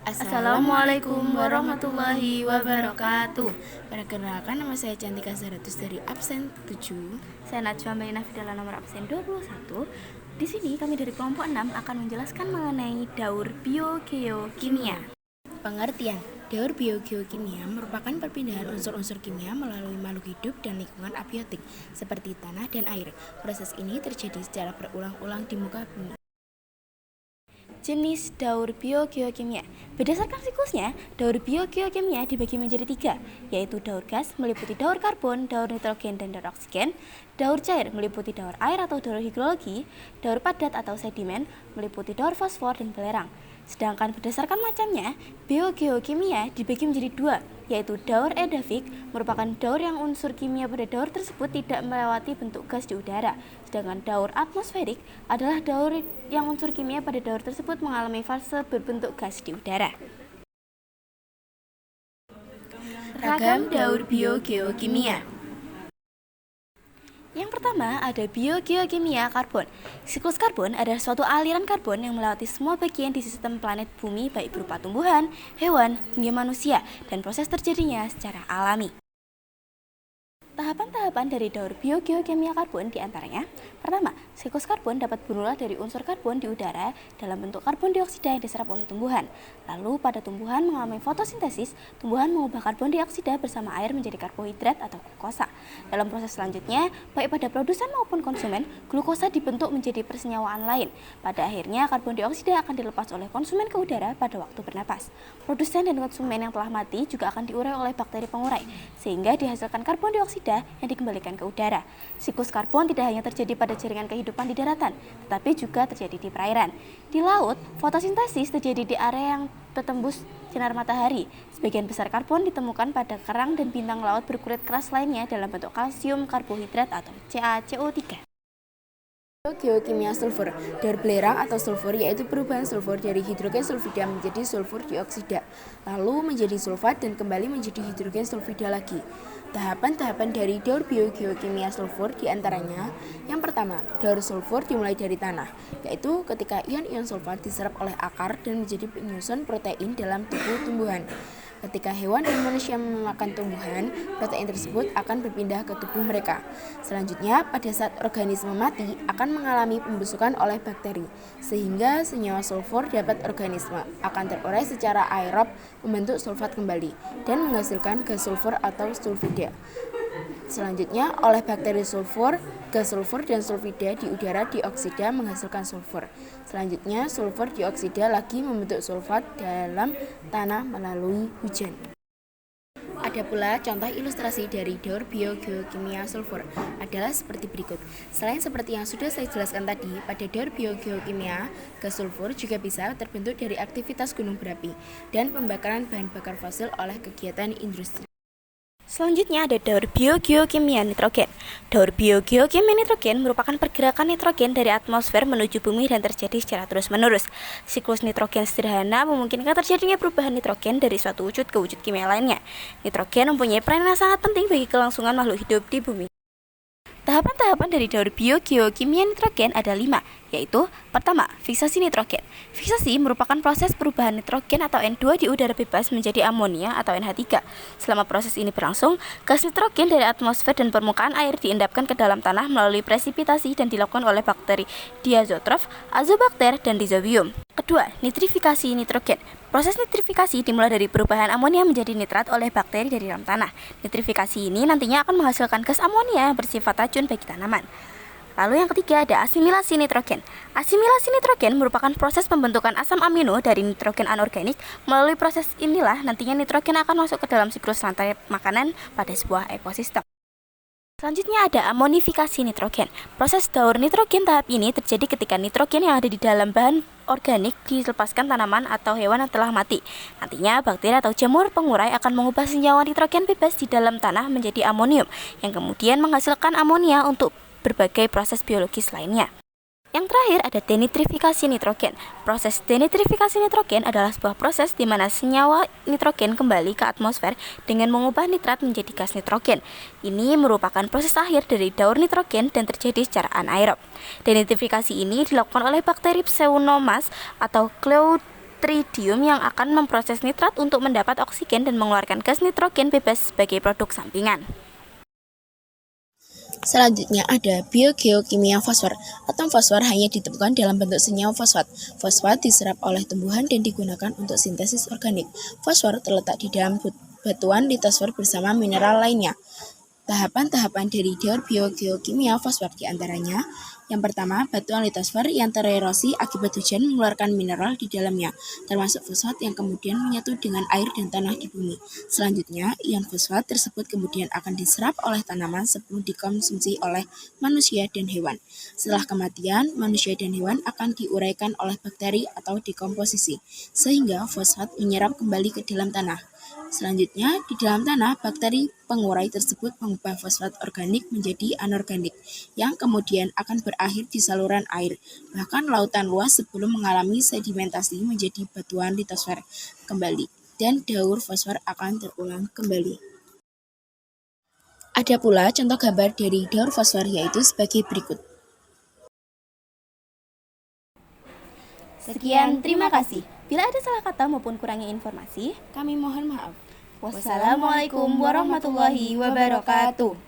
Assalamualaikum warahmatullahi wabarakatuh. Perkenalkan, nama saya Cantika Zaratus dari absen 7. Saya Najwa Mbak Fidala nomor absen 21. Di sini kami dari kelompok 6 akan menjelaskan mengenai daur biogeokimia. Pengertian: daur biogeokimia merupakan perpindahan unsur-unsur kimia melalui makhluk hidup dan lingkungan abiotik seperti tanah dan air. Proses ini terjadi secara berulang-ulang di muka bumi. Jenis daur biogeokimia. Berdasarkan siklusnya, daur biogeokimia dibagi menjadi 3, yaitu daur gas meliputi daur karbon, daur nitrogen, dan daur oksigen, daur cair meliputi daur air atau daur hidrologi, daur padat atau sedimen meliputi daur fosfor dan belerang. Sedangkan berdasarkan macamnya, biogeokimia dibagi menjadi 2, yaitu daur edafik merupakan daur yang unsur kimia pada daur tersebut tidak melewati bentuk gas di udara. Sedangkan daur atmosferik adalah daur yang unsur kimia pada daur tersebut mengalami fase berbentuk gas di udara. Ragam daur biogeokimia. Yang pertama ada biogeokimia karbon. Siklus karbon adalah suatu aliran karbon yang melewati semua bagian di sistem planet bumi baik berupa tumbuhan, hewan, hingga manusia, dan proses terjadinya secara alami. Tahapan-tahapan dari daur biogeokimia karbon diantaranya: pertama, siklus karbon dapat bermula dari unsur karbon di udara dalam bentuk karbon dioksida yang diserap oleh tumbuhan. Lalu pada tumbuhan mengalami fotosintesis, tumbuhan mengubah karbon dioksida bersama air menjadi karbohidrat atau glukosa. Dalam proses selanjutnya, baik pada produsen maupun konsumen, glukosa dibentuk menjadi persenyawaan lain. Pada akhirnya, karbon dioksida akan dilepas oleh konsumen ke udara pada waktu bernapas. Produsen dan konsumen yang telah mati juga akan diurai oleh bakteri pengurai, sehingga dihasilkan karbon dioksida yang dikembalikan ke udara. Siklus karbon tidak hanya terjadi pada jaringan kehidupan di daratan, tetapi juga terjadi di perairan. Di laut, fotosintesis terjadi di area yang tertembus sinar matahari. Sebagian besar karbon ditemukan pada kerang dan bintang laut berkulit keras lainnya dalam bentuk kalsium karbohidrat atau CaCO3. Geokimia sulfur. Daur belerang atau sulfur yaitu perubahan sulfur dari hidrogen sulfida menjadi sulfur dioksida, lalu menjadi sulfat dan kembali menjadi hidrogen sulfida lagi. Tahapan-tahapan dari daur biogeokimia sulfur diantaranya: yang pertama, daur sulfur dimulai dari tanah, yaitu ketika ion-ion sulfat diserap oleh akar dan menjadi penyusun protein dalam tubuh tumbuhan. Ketika hewan dan manusia memakan tumbuhan, protein tersebut akan berpindah ke tubuh mereka. Selanjutnya, pada saat organisme mati akan mengalami pembusukan oleh bakteri, sehingga senyawa sulfur dapat organisme akan terurai secara aerob membentuk sulfat kembali dan menghasilkan gas sulfur atau sulfida. Selanjutnya, oleh bakteri sulfur, gas sulfur dan sulfida di udara dioksida menghasilkan sulfur. Selanjutnya, sulfur dioksida lagi membentuk sulfat dalam tanah melalui hujan. Ada pula contoh ilustrasi dari daur biogeokimia sulfur adalah seperti berikut. Selain seperti yang sudah saya jelaskan tadi, pada daur biogeokimia, gas sulfur juga bisa terbentuk dari aktivitas gunung berapi dan pembakaran bahan bakar fosil oleh kegiatan industri. Selanjutnya ada daur biogeokimia nitrogen. Daur biogeokimia nitrogen merupakan pergerakan nitrogen dari atmosfer menuju bumi dan terjadi secara terus-menerus. Siklus nitrogen sederhana memungkinkan terjadinya perubahan nitrogen dari suatu wujud ke wujud kimia lainnya. Nitrogen mempunyai peran yang sangat penting bagi kelangsungan makhluk hidup di bumi. Tahapan-tahapan dari daur biogeokimia nitrogen ada 5, yaitu: pertama, fiksasi nitrogen. Fiksasi merupakan proses perubahan nitrogen atau N2 di udara bebas menjadi amonia atau NH3. Selama proses ini berlangsung, gas nitrogen dari atmosfer dan permukaan air diendapkan ke dalam tanah melalui presipitasi dan dilakukan oleh bakteri diazotrof, azobakter, dan rhizobium. Kedua, nitrifikasi nitrogen. Proses nitrifikasi dimulai dari perubahan amonia menjadi nitrat oleh bakteri dari dalam tanah. Nitrifikasi ini nantinya akan menghasilkan gas amonia yang bersifat racun bagi tanaman. Lalu yang ketiga ada asimilasi nitrogen. Asimilasi nitrogen merupakan proses pembentukan asam amino dari nitrogen anorganik. Melalui proses inilah nantinya nitrogen akan masuk ke dalam siklus rantai makanan pada sebuah ekosistem. Selanjutnya ada amonifikasi nitrogen. Proses daur nitrogen tahap ini terjadi ketika nitrogen yang ada di dalam bahan organik dilepaskan tanaman atau hewan yang telah mati. Nantinya bakteri atau jamur pengurai akan mengubah senyawa nitrogen bebas di dalam tanah menjadi amonium, yang kemudian menghasilkan amonia untuk berbagai proses biologis lainnya. Yang terakhir ada denitrifikasi nitrogen. Proses denitrifikasi nitrogen adalah sebuah proses di mana senyawa nitrogen kembali ke atmosfer dengan mengubah nitrat menjadi gas nitrogen. Ini merupakan proses akhir dari daur nitrogen dan terjadi secara anaerob. Denitrifikasi ini dilakukan oleh bakteri Pseudomonas atau nitridium yang akan memproses nitrat untuk mendapat oksigen dan mengeluarkan gas nitrogen bebas sebagai produk sampingan. Selanjutnya ada biogeokimia fosfor. Atom fosfor hanya ditemukan dalam bentuk senyawa fosfat. Fosfat diserap oleh tumbuhan dan digunakan untuk sintesis organik. Fosfor terletak di dalam batuan litosfer bersama mineral lainnya. Tahapan-tahapan dari daur biogeokimia fosfor diantaranya: yang pertama, batuan litosfer yang tererosi akibat hujan mengeluarkan mineral di dalamnya, termasuk fosfat yang kemudian menyatu dengan air dan tanah di bumi. Selanjutnya, ion fosfat tersebut kemudian akan diserap oleh tanaman sebelum dikonsumsi oleh manusia dan hewan. Setelah kematian, manusia dan hewan akan diuraikan oleh bakteri atau dekomposisi, sehingga fosfat menyerap kembali ke dalam tanah. Selanjutnya, di dalam tanah, bakteri pengurai tersebut mengubah fosfat organik menjadi anorganik, yang kemudian akan berakhir di saluran air, bahkan lautan luas sebelum mengalami sedimentasi menjadi batuan litosfer kembali, dan daur fosfor akan terulang kembali. Ada pula contoh gambar dari daur fosfor yaitu sebagai berikut. Sekian, terima kasih. Bila ada salah kata maupun kurangnya informasi, Kami mohon maaf. wassalamualaikum warahmatullahi wabarakatuh.